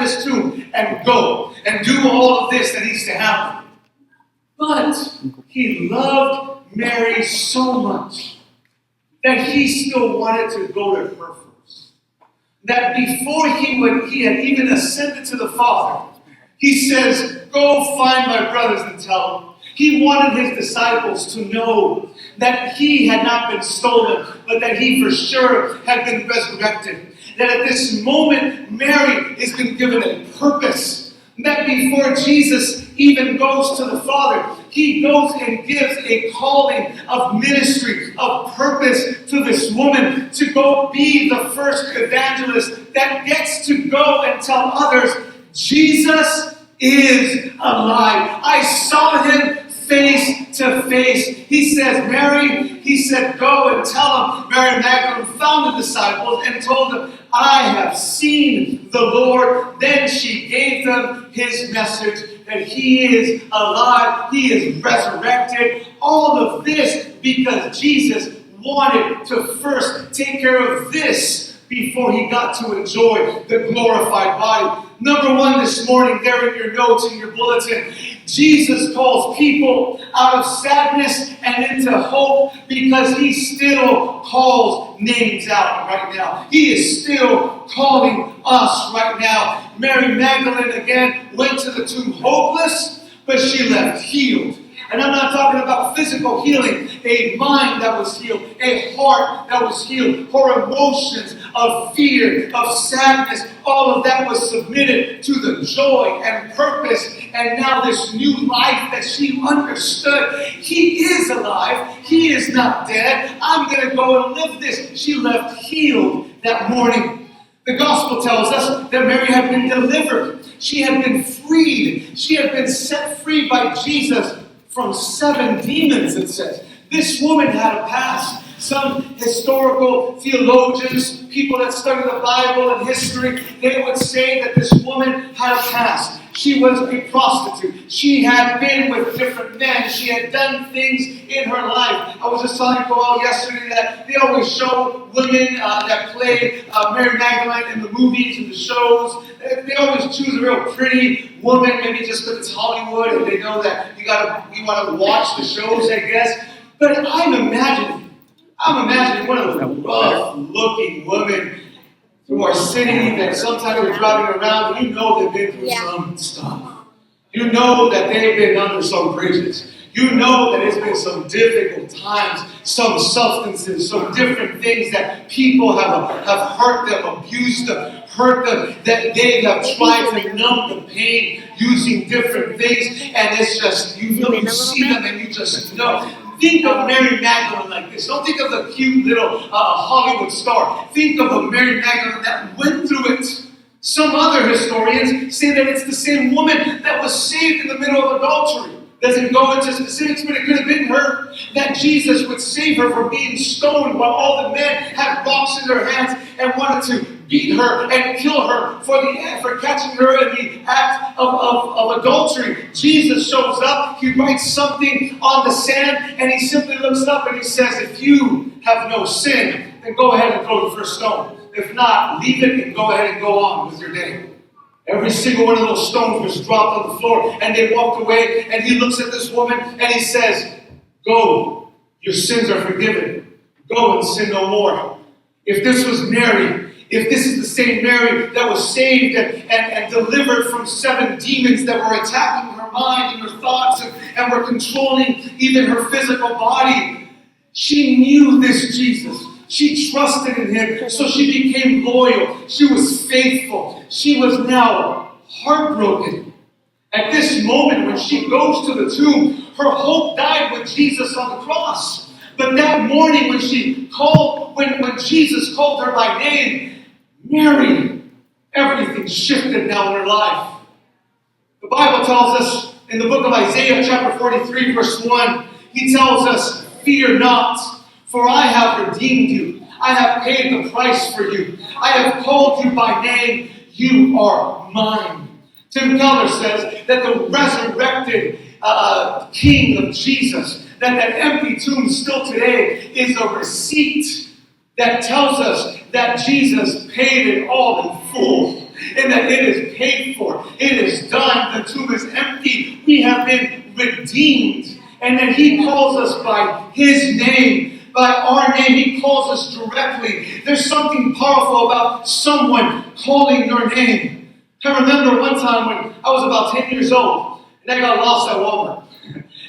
this tomb and go and do all of this that needs to happen. But he loved Mary so much that he still wanted to go to her first. That before he had even ascended to the Father, he says, go find my brothers and tell them. He wanted his disciples to know that he had not been stolen, but that he for sure had been resurrected. That at this moment, Mary has been given a purpose. That before Jesus even goes to the Father, he goes and gives a calling of ministry, of purpose to this woman to go be the first evangelist that gets to go and tell others, Jesus is alive. I saw him face to face. He says, Mary, he said, go and tell them. Mary Magdalene found the disciples and told them, I have seen the Lord. Then she gave them his message that he is alive. He is resurrected. All of this because Jesus wanted to first take care of this before he got to enjoy the glorified body. Number one this morning, there in your notes, in your bulletin, Jesus calls people out of sadness and into hope because he still calls names out right now. He is still calling us right now. Mary Magdalene again went to the tomb hopeless, but she left healed. And I'm not talking about physical healing, a mind that was healed, a heart that was healed, her emotions of fear, of sadness, all of that was submitted to the joy and purpose. And now this new life that she understood, he is alive, he is not dead, I'm going to go and live this. She left healed that morning. The gospel tells us that Mary had been delivered. She had been freed. She had been set free by Jesus from 7 demons, it says. This woman had a past. Some historical theologians, people that study the Bible and history, they would say that this woman had a past. She was a prostitute. She had been with different men. She had done things in her life. I was just telling Joel yesterday that they always show women that play Mary Magdalene in the movies and the shows. They always choose a real pretty woman, maybe just because it's Hollywood and they know that you want to watch the shows, I guess. But I'm imagining one of the rough-looking women through our city that sometimes we're driving around, and you know they've been through some stuff. You know that they've been under some bridges. You know that it's been some difficult times, some substances, some different things that people have hurt them, abused them, hurt them, that they have tried to numb the pain using different things, and it's just, you see them and you just know. Think of Mary Magdalene like this. Don't think of the cute little Hollywood star. Think of a Mary Magdalene that went through it. Some other historians say that it's the same woman that was saved in the middle of adultery. Doesn't go into specifics, but it could have been her. That Jesus would save her from being stoned while all the men had rocks in their hands and wanted to beat her and kill her for catching her in the act of adultery. Jesus shows up, he writes something on the sand, and he simply looks up and he says, if you have no sin, then go ahead and throw the first stone. If not, leave it and go ahead and go on with your day. Every single one of those stones was dropped on the floor, and they walked away, and he looks at this woman and he says, go, your sins are forgiven. Go and sin no more. If this was Mary, if this is the same Mary that was saved and delivered from 7 demons that were attacking her mind and her thoughts and were controlling even her physical body, she knew this Jesus. She trusted in him, so she became loyal. She was faithful. She was now heartbroken. At this moment, when she goes to the tomb, her hope died with Jesus on the cross. But that morning, when Jesus called her by name, Mary, everything shifted now in her life. The Bible tells us in the book of Isaiah, chapter 43, verse 1, he tells us, fear not, for I have redeemed you. I have paid the price for you. I have called you by name. You are mine. Tim Keller says that the resurrected King of Jesus, that empty tomb still today is a receipt that tells us that Jesus paid it all in full. and that it is paid for. It is done. The tomb is empty. We have been redeemed. And that he calls us by his name, by our name. He calls us directly. There's something powerful about someone calling your name. I remember one time when I was about 10 years old, and I got lost at Walmart.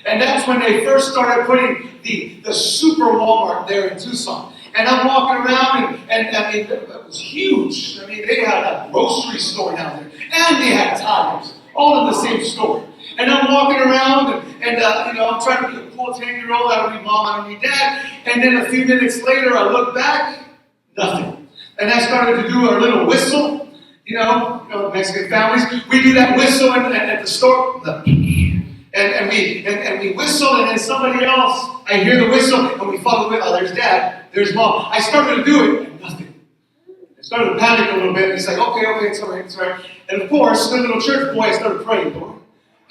And that's when they first started putting the super Walmart there in Tucson. And I'm walking around, and I mean, it was huge. I mean, they had a grocery store down there, and they had tires, all in the same store. And I'm walking around, and I'm trying to be a cool 10-year-old. I don't need mom, I don't need dad. And then a few minutes later, I look back, nothing. And I started to do our little whistle. Mexican families, we do that whistle at the store. And we whistle, and then somebody else, I hear the whistle, and we follow it. Oh, there's dad, there's mom. I started to do it, and nothing. I started to panic a little bit, and it's like, okay, it's all right. And of course, the little church boy, I started praying, Lord,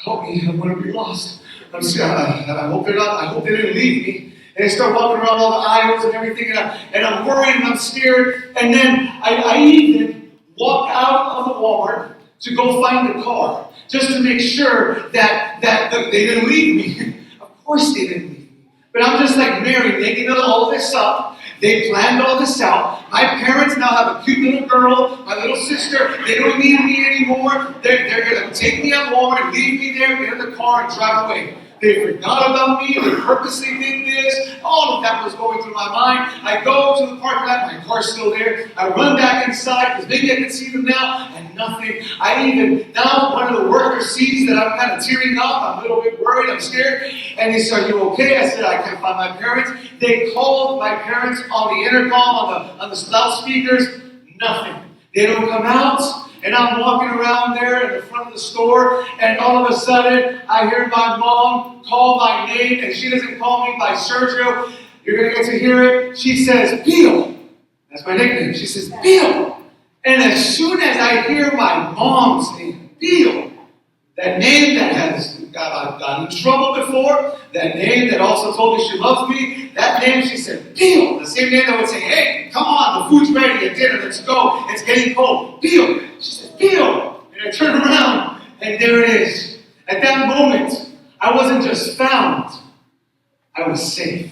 help me, I'm going to be lost. I hope they're not, I hope they didn't leave me. And I start walking around all the aisles and everything, and I'm worried and I'm scared. And then I even walk out of the Walmart to go find the car, just to make sure that they didn't leave me. Of course they didn't leave me. But I'm just like Mary, making all this up. They planned all this out. My parents now have a cute little girl, my little sister. They don't need me anymore. They're going to take me at Walmart, leave me there, get in the car, and drive away. They forgot about me. They purposely did this. All of that was going through my mind. I go to the parking lot. My car's still there. I run back inside because maybe I can see them now. And nothing. Now one of the workers sees that I'm kind of tearing up. I'm a little bit worried. I'm scared. And he said, "Are you okay?" I said, "I can't find my parents." They called my parents on the intercom, on the loudspeakers. Nothing. They don't come out. And I'm walking around there in the front of the store, and all of a sudden, I hear my mom call my name, and she doesn't call me by Sergio. You're going to get to hear it. She says, "Bill." That's my nickname. She says, "Bill." And as soon as I hear my mom's name, Bill, that name that has gotten in trouble before, that name that also told me she loves me, that name, she said, "Bill." The same name that would say, "Hey, come on, the food's ready at dinner, let's go, it's getting cold." Bill. She said, "Bill." And I turned around, and there it is. At that moment, I wasn't just found, I was safe.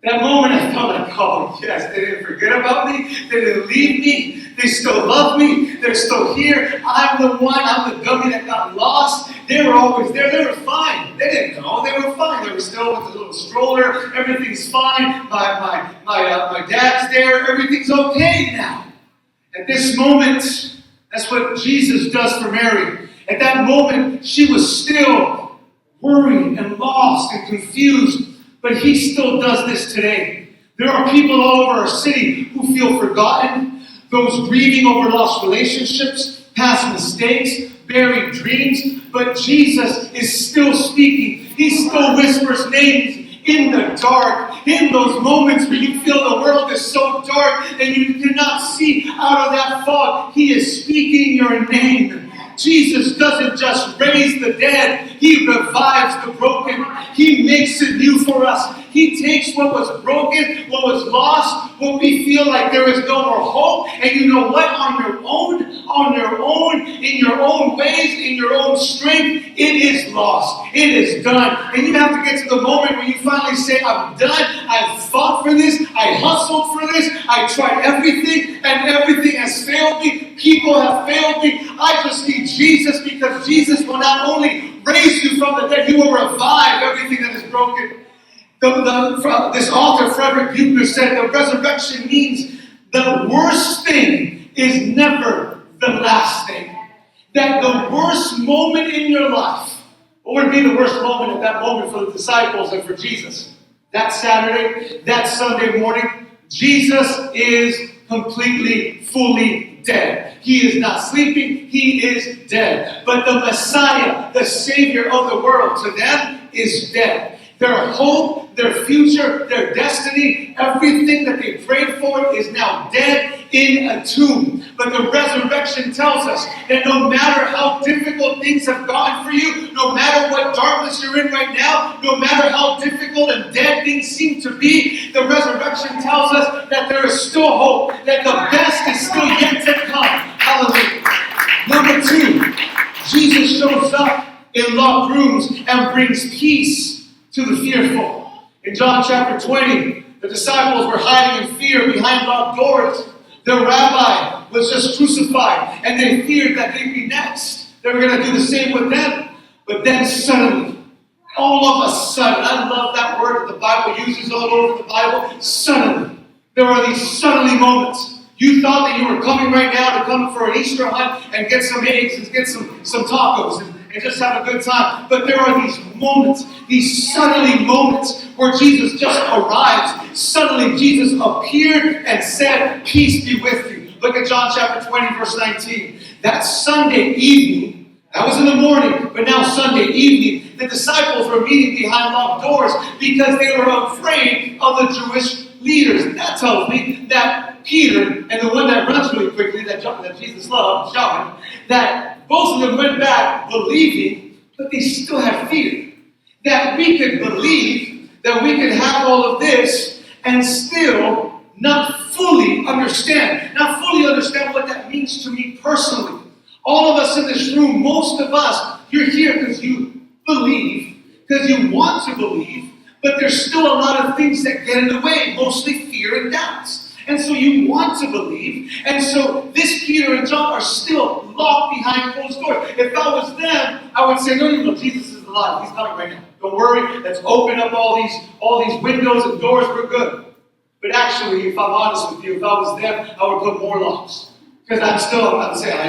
That moment I felt like, oh yes, they didn't forget about me, they didn't leave me, they still love me, they're still here. I'm the one, I'm the dummy that got lost. They were always there, they were fine. They didn't know, they were fine. They were still with the little stroller, everything's fine. My dad's there, everything's okay now. At this moment, that's what Jesus does for Mary. At that moment, she was still worried and lost and confused. But he still does this today. There are people all over our city who feel forgotten, those grieving over lost relationships, past mistakes, buried dreams. But Jesus is still speaking. He still whispers names in the dark, in those moments where you feel the world is so dark and you cannot see out of that fog. He is speaking your name. Jesus doesn't just raise the dead, he revives the broken. He makes it new for us. He takes what was broken, what was lost, what we feel like there is no more hope. And you know what? On your own, in your own ways, in your own strength, it is lost. It is done. And you have to get to the moment where you finally say, "I'm done. I've fought for this. I hustled for this. I tried everything, and everything has failed me. People have failed me. I just need Jesus, because Jesus will not only raise you from the dead, he will revive everything that is broken." This author, Frederick Buechner, said the resurrection means the worst thing is never the last thing. That the worst moment in your life, what would be the worst moment at that moment for the disciples and for Jesus? That Saturday, that Sunday morning, Jesus is completely, fully dead. He is not sleeping, he is dead. But the Messiah, the Savior of the world, to them is dead. Their hope, their future, their destiny, everything that they prayed for is now dead in a tomb. But the resurrection tells us that no matter how difficult things have gone for you, no matter what darkness you're in right now, no matter how difficult and dead things seem to be, the resurrection tells us that there is still hope, that the best is still yet to come. Hallelujah. Number two, Jesus shows up in locked rooms and brings peace to the fearful. In John chapter 20, the disciples were hiding in fear behind locked doors. Their rabbi was just crucified, and they feared that they'd be next. They were going to do the same with them. But then suddenly, all of a sudden, I love that word that the Bible uses all over the Bible, suddenly. There are these suddenly moments. You thought that you were coming right now to come for an Easter hunt and get some eggs and get some tacos and just have a good time. But there are these moments, these suddenly moments where Jesus just arrives. Suddenly Jesus appeared and said, peace be with you. Look at John chapter 20, verse 19. That Sunday evening, that was in the morning, but now Sunday evening, the disciples were meeting behind locked doors because they were afraid of the Jewish leaders. And that tells me that Peter and the one that runs really quickly, that Jesus loved, John, that both of them went back believing, but they still had fear. That we could believe, that we could have all of this and still not fully understand what that means to me personally. All of us in this room, most of us, you're here because you believe, because you want to believe, but there's still a lot of things that get in the way, mostly fear and doubts. And so you want to believe, and so this Peter and John are still locked behind closed doors. If I was them, I would say, no, Jesus is alive. He's coming right now. Don't worry, let's open up all these windows and doors, we're good. But actually, if I'm honest with you, if I was them, I would put more locks. Because I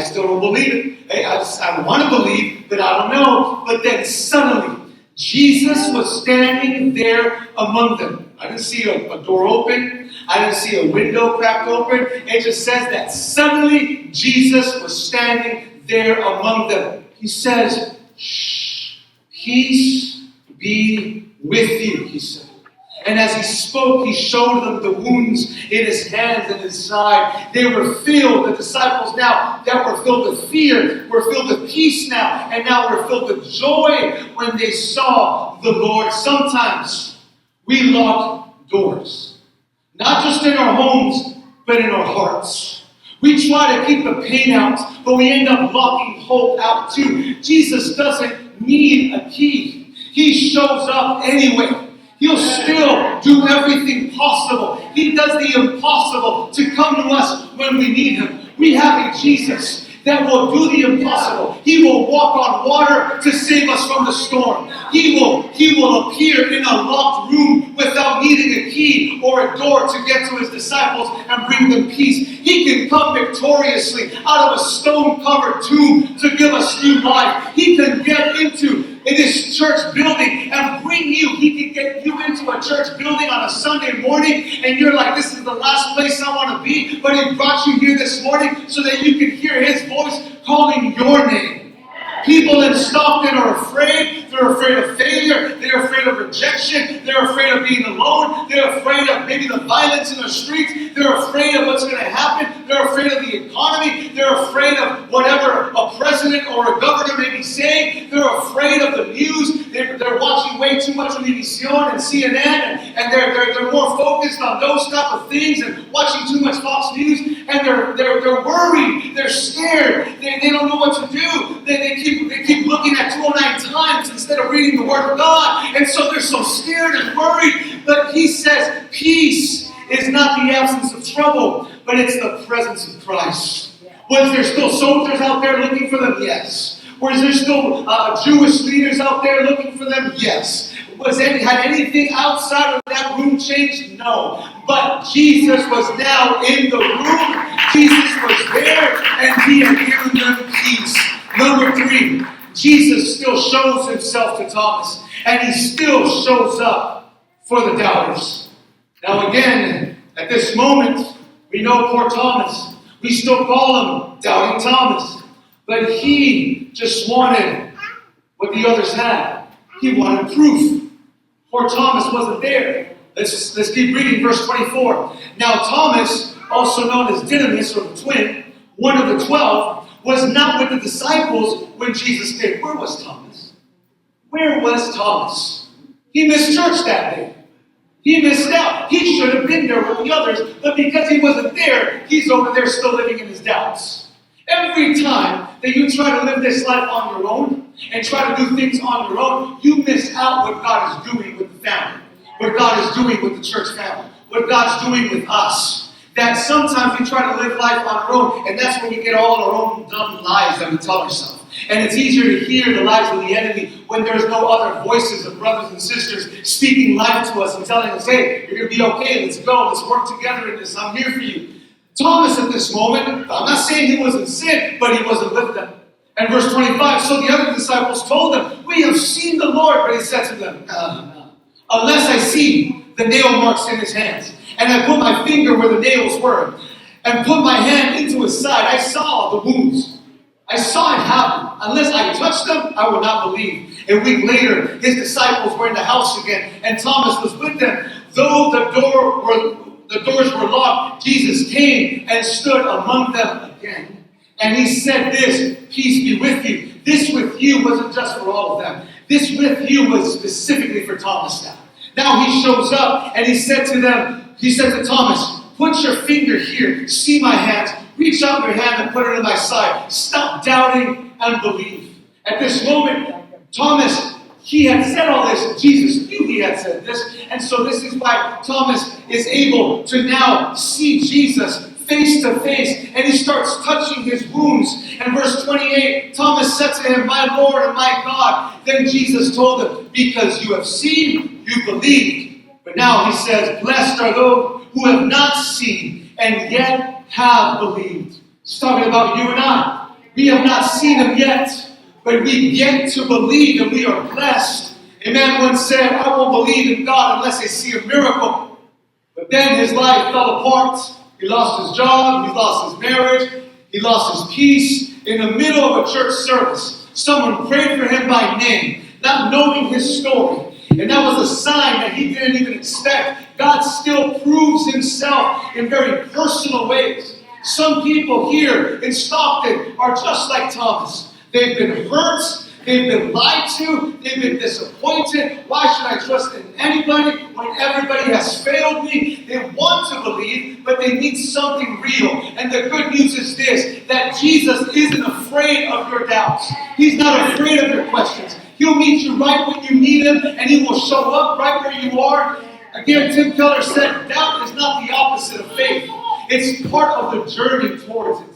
still don't believe it. Hey, I want to believe, but I don't know. But then suddenly, Jesus was standing there among them. I didn't see a door open. I didn't see a window cracked open. It just says that suddenly Jesus was standing there among them. He says, shh, peace be with you, he said. And as he spoke, he showed them the wounds in his hands and his side. They were filled, the disciples now that were filled with fear, were filled with peace now, and now were filled with joy when they saw the Lord. Sometimes we lock doors, not just in our homes, but in our hearts. We try to keep the pain out, but we end up locking hope out too. Jesus doesn't need a key. He shows up anyway. He'll still do everything possible. He does the impossible to come to us when we need him. We have a Jesus that will do the impossible. He will walk on water to save us from the storm. He will appear in a locked room without needing a key or a door to get to his disciples and bring them peace. He can come victoriously out of a stone-covered tomb to give us new life. He can get into this church building and bring you. He can get you into a church building on a Sunday morning and you're like, this is the last place I want to be. But he brought you here this morning so that you can hear his voice calling your name. People in Stockton are afraid. They're afraid of failure. They're afraid of rejection. They're afraid of being alone. They're afraid of maybe the violence in the streets. They're afraid of what's going to happen. They're afraid of the economy. They're afraid of whatever a president or a governor may be saying. They're afraid of the news. They're watching way too much Univision and CNN, and they're more focused on those type of things and watching too much Fox News. And they're worried. They're scared. They don't know what to do. They keep looking at 209 times instead of reading the Word of God. And so they're so scared and worried. But he says, peace is not the absence of trouble, but it's the presence of Christ. Was there still soldiers out there looking for them? Yes. Was there still Jewish leaders out there looking for them? Yes. Had anything outside of that room changed? No. But Jesus was now in the room. Jesus was there, and he had given them peace. Number 3, Jesus still shows himself to Thomas, and he still shows up for the doubters. Now again, at this moment, we know poor Thomas. We still call him Doubting Thomas. But he just wanted what the others had. He wanted proof. Poor Thomas wasn't there. Let's keep reading verse 24. Now Thomas, also known as Didymus, or the twin, one of the 12, was not with the disciples when Jesus came. Where was Thomas? Where was Thomas? He missed church that day. He missed out. He should have been there with the others, but because he wasn't there, he's over there still living in his doubts. Every time that you try to live this life on your own and try to do things on your own, you miss out what God is doing with the family, what God is doing with the church family, what God's doing with us. That sometimes we try to live life on our own, and that's when we get all our own dumb lies that we tell ourselves. And it's easier to hear the lies of the enemy when there's no other voices of brothers and sisters speaking life to us and telling us, hey, you're going to be okay, let's go, let's work together in this, I'm here for you. Thomas at this moment, I'm not saying he wasn't sick, but he wasn't with them. And verse 25, so the other disciples told him, we have seen the Lord. But he said to them, unless I see the nail marks in his hands, and I put my finger where the nails were, and put my hand into his side, I saw the wounds. I saw it happen. Unless I touched them, I will not believe. A week later, his disciples were in the house again, and Thomas was with them. Though the doors were locked, Jesus came and stood among them again. And he said this, peace be with you. This with you wasn't just for all of them. This with you was specifically for Thomas now. Now he shows up and he said to Thomas, put your finger here, see my hands, reach out your hand and put it in my side. Stop doubting and believe. At this moment, Thomas, he had said all this. Jesus knew he had said this. And so this is why Thomas is able to now see Jesus face to face. And he starts touching his wounds. And verse 28, Thomas said to him, my Lord and my God. Then Jesus told him, because you have seen, you believed. But now he says, blessed are those who have not seen and yet have believed. He's talking about you and I. We have not seen him yet, but we get to believe and we are blessed. A man once said, I won't believe in God unless I see a miracle. But then his life fell apart. He lost his job, he lost his marriage, he lost his peace. In the middle of a church service, someone prayed for him by name, not knowing his story. And that was a sign that he didn't even expect. God still proves himself in very personal ways. Some people here in Stockton are just like Thomas. They've been hurt, they've been lied to, they've been disappointed. Why should I trust in anybody when everybody has failed me? They want to believe, but they need something real. And the good news is this, that Jesus isn't afraid of your doubts. He's not afraid of your questions. He'll meet you right when you need him, and he will show up right where you are. Again, Tim Keller said, doubt is not the opposite of faith. It's part of the journey towards it.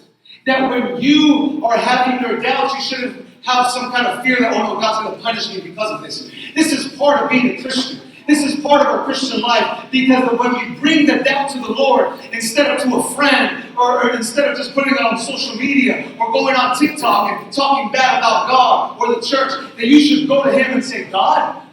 That when you are having your doubts, you shouldn't have some kind of fear that, oh no, God's going to punish me because of this. This is part of being a Christian. This is part of our Christian life, because when we bring the doubt to the Lord, instead of to a friend, or instead of just putting it on social media, or going on TikTok and talking bad about God or the church, then you should go to him and say, God,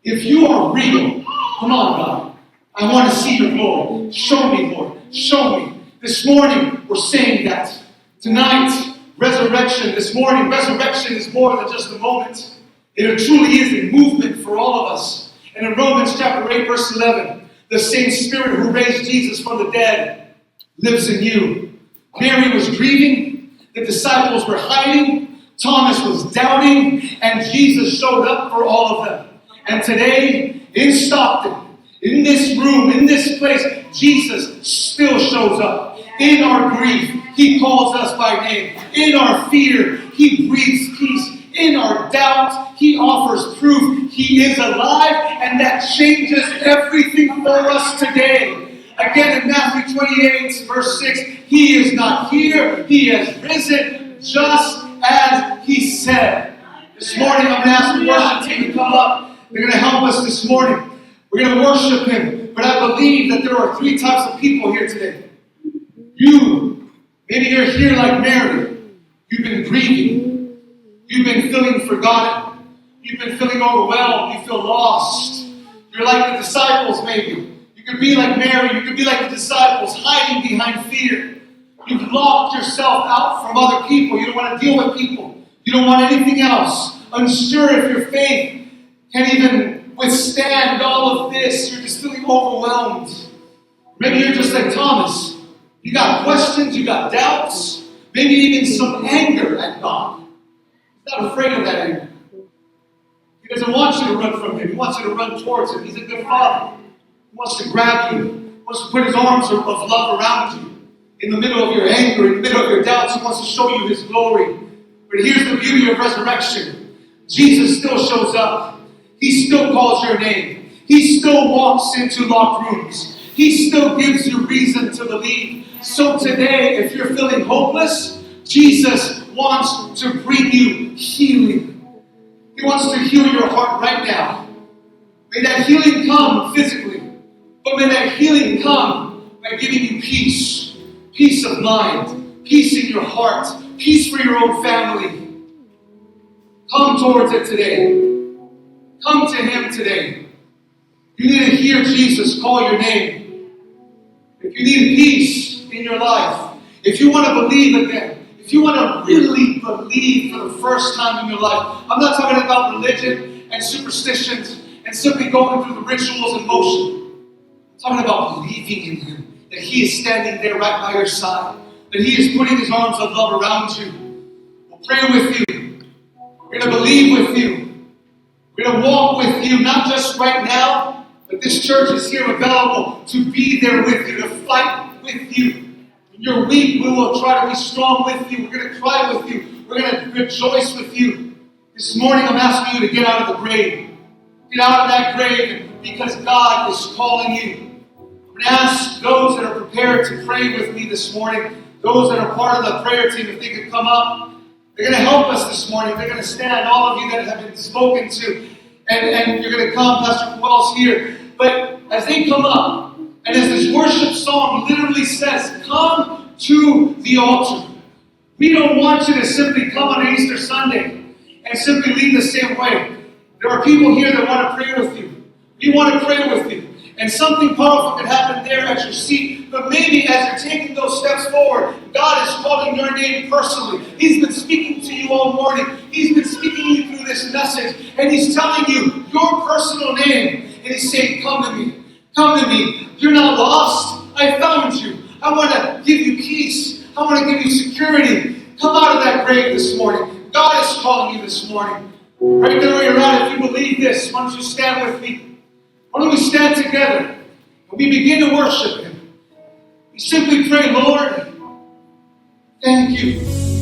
if you are real, come on, God. I want to see your glory. Show me, Lord. Show me. This morning, we're saying that. Tonight, resurrection. This morning, resurrection is more than just a moment. It truly is a movement for all of us. And in Romans chapter 8, verse 11, the same Spirit who raised Jesus from the dead lives in you. Mary was grieving. The disciples were hiding. Thomas was doubting. And Jesus showed up for all of them. And today, in Stockton, in this room, in this place, Jesus still shows up. In our grief, he calls us by name. In our fear, he breathes peace. In our doubt, he offers proof he is alive, and that changes everything for us today. Again, in Matthew 28, verse 6, he is not here, he has risen, just as he said. This morning, I'm going to ask the worship team to come up. They're going to help us this morning. We're going to worship him. But I believe that there are three types of people here today. You, maybe you're here like Mary. You've been grieving. You've been feeling forgotten. You've been feeling overwhelmed. You feel lost. You're like the disciples, maybe. You could be like Mary. You could be like the disciples, hiding behind fear. You've locked yourself out from other people. You don't want to deal with people. You don't want anything else. Unsure if your faith can even withstand all of this. You're just feeling overwhelmed. Maybe you're just like Thomas. You got questions. You got doubts. Maybe even some anger at God. He's not afraid of that anger. He doesn't want you to run from him. He wants you to run towards him. He's a good father. He wants to grab you. He wants to put his arms of love around you. In the middle of your anger, in the middle of your doubts, He wants to show you His glory. But here's the beauty of resurrection. Jesus still shows up. He still calls your name. He still walks into locked rooms. He still gives you reason to believe. So today, if you're feeling hopeless, Jesus wants to bring you healing. He wants to heal your heart right now. May that healing come physically, but may that healing come by giving you peace. Peace of mind, peace in your heart, peace for your own family. Come towards it today. Come to Him today. You need to hear Jesus call your name. If you need peace in your life, if you want to believe again, if you want to really believe for the first time in your life, I'm not talking about religion and superstitions and simply going through the rituals and motion. I'm talking about believing in Him, that He is standing there right by your side, that He is putting His arms of love around you. We'll pray with you. We're going to believe with you. We're going to walk with you, not just right now, but this church is here available to be there with you, to fight with you. When you're weak, we will try to be strong with you. We're going to cry with you. We're going to rejoice with you. This morning, I'm asking you to get out of the grave. Get out of that grave because God is calling you. I'm going to ask those that are prepared to pray with me this morning, those that are part of the prayer team, if they could come up. They're going to help us this morning. They're going to stand, all of you that have been spoken to, and you're going to come. Pastor Wells here. But as they come up, and as this worship song literally says, come to the altar. We don't want you to simply come on Easter Sunday and simply leave the same way. There are people here that want to pray with you. We want to pray with you. And something powerful can happen there at your seat. But maybe as you're taking those steps forward, God is calling your name personally. He's been speaking to you all morning. He's been speaking to you through this message. And He's telling you your personal name. And He's saying, come to me. Come to me. You're not lost. I found you. I want to give you peace. I want to give you security. Come out of that grave this morning. God is calling you this morning. Right there where you're at, if you believe this, why don't you stand with me? Why don't we stand together and we begin to worship Him? We simply pray, Lord, thank you.